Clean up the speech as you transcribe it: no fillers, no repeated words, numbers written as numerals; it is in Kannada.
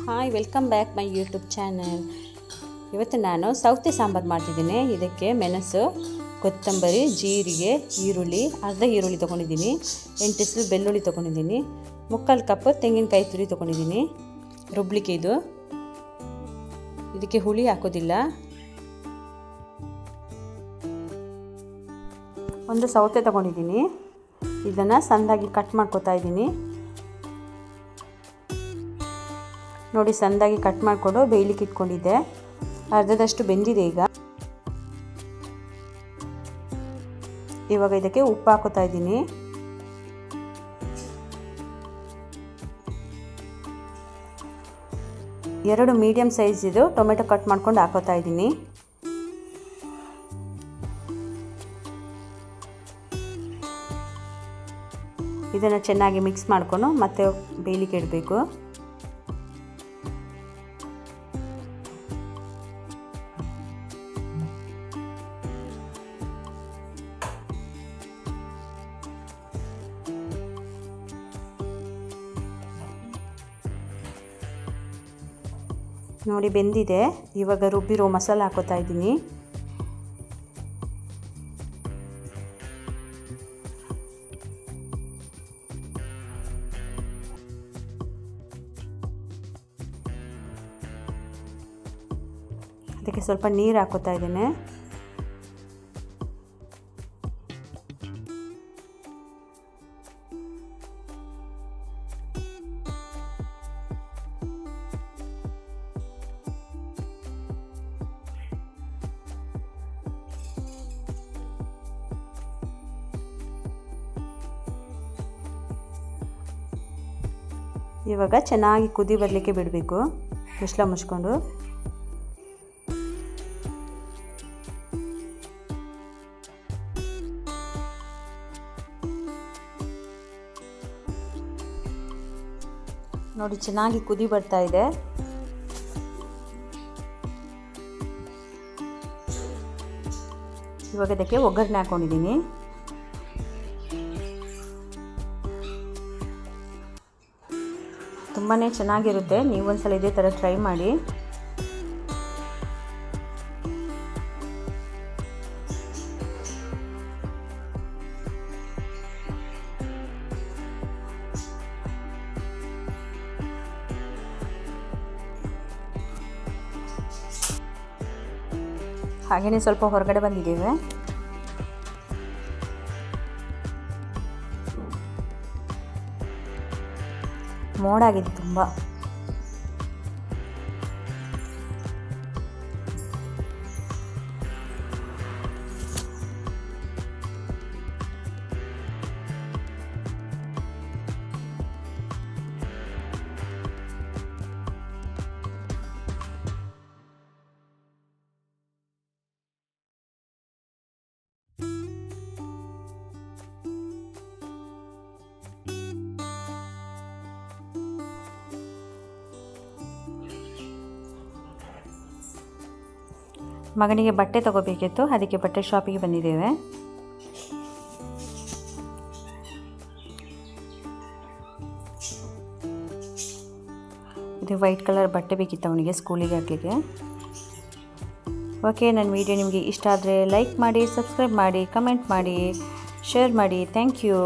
Hi welcome back my YouTube channel. ಇವತ್ತು ನಾನು ಸೌತೆ ಸಾಂಬಾರು ಮಾಡ್ತಿದ್ದೀನಿ. ಇದಕ್ಕೆ ಮೆಣಸು, ಕೊತ್ತಂಬರಿ, ಜೀರಿಗೆ, ಈರುಳ್ಳಿ, ಅರ್ಧ ಈರುಳ್ಳಿ ತೊಗೊಂಡಿದ್ದೀನಿ, 8 ಎಸಳು ಬೆಳ್ಳುಳ್ಳಿ ತೊಗೊಂಡಿದ್ದೀನಿ, 3/4 ಕಪ್ ತೆಂಗಿನಕಾಯಿ ತುರಿ ತೊಗೊಂಡಿದ್ದೀನಿ. ರುಬ್ಲಿಕ್ಕೆ ಇದಕ್ಕೆ ಹುಳಿ ಹಾಕೋದಿಲ್ಲ. ಒಂದು ಸೌತೆ ತೊಗೊಂಡಿದ್ದೀನಿ, ಇದನ್ನು ಸಣ್ಣದಾಗಿ ಕಟ್ ಮಾಡ್ಕೊತಾ ಇದ್ದೀನಿ. ನೋಡಿ, ಸಣ್ಣದಾಗಿ ಕಟ್ ಮಾಡಿಕೊಂಡು ಬೇಯಲಿಕ್ಕೆ ಇಟ್ಕೊಂಡಿದ್ದೆ. ಅರ್ಧದಷ್ಟು ಬೆಂದಿದೆ. ಇವಾಗ ಇದಕ್ಕೆ ಉಪ್ಪು ಹಾಕೋತಾ ಇದ್ದೀನಿ. ಎರಡು ಮೀಡಿಯಮ್ ಸೈಜ್ ಇದು ಟೊಮೆಟೊ ಕಟ್ ಮಾಡ್ಕೊಂಡು ಹಾಕೋತಾ ಇದ್ದೀನಿ. ಇದನ್ನು ಚೆನ್ನಾಗಿ ಮಿಕ್ಸ್ ಮಾಡಿಕೊಂಡು ಮತ್ತೆ ಬೇಯಲಿಕ್ಕೆ ಇಡಬೇಕು. ನೋಡಿ, ಬೆಂದಿದೆ. ಇವಾಗ ರುಬ್ಬಿರೋ ಮಸಾಲೆ ಹಾಕೋತಾ ಇದ್ದೀನಿ. ಅದಕ್ಕೆ ಸ್ವಲ್ಪ ನೀರು ಹಾಕೋತಾ ಇದ್ದೇನೆ. ಇವಾಗ ಚೆನ್ನಾಗಿ ಕುದಿ ಬರಲಿಕ್ಕೆ ಬಿಡಬೇಕು, ಮುಚ್ಚಳ ಮುಚ್ಕೊಂಡು. ನೋಡಿ, ಚೆನ್ನಾಗಿ ಕುದಿ ಬರ್ತಾ ಇದೆ. ಇವಾಗ ಇದಕ್ಕೆ ಒಗ್ಗರಣೆ ಹಾಕೊಂಡಿದ್ದೀನಿ. ತುಂಬಾ ಚೆನ್ನಾಗಿರುತ್ತೆ. ನೀವು ಒಂದ್ಸಲ ಇದೇ ಥರ ಟ್ರೈ ಮಾಡಿ. ಹಾಗೆಯೇ ಸ್ವಲ್ಪ ಹೊರಗಡೆ ಬಂದಿದ್ದೇವೆ. ಮೋಡಾಗಿದೆ ತುಂಬ. ಮಗನಿಗೆ ಬಟ್ಟೆ ತಗೋಬೇಕಿತ್ತು, ಅದಕ್ಕೆ ಬಟ್ಟೆ ಶಾಪಿಗೆ ಬಂದಿದ್ದೇವೆ. ಇದು ವೈಟ್ ಕಲರ್ ಬಟ್ಟೆ ಬೇಕಿತ್ತು ಅವನಿಗೆ ಸ್ಕೂಲಿಗೆ ಹಾಕಲಿಕ್ಕೆ. ಓಕೆ, ನನ್ನ ವಿಡಿಯೋ ನಿಮಗೆ ಇಷ್ಟ ಆದರೆ ಲೈಕ್ ಮಾಡಿ, ಸಬ್ಸ್ಕ್ರೈಬ್ ಮಾಡಿ, ಕಮೆಂಟ್ ಮಾಡಿ, ಶೇರ್ ಮಾಡಿ. Thank you.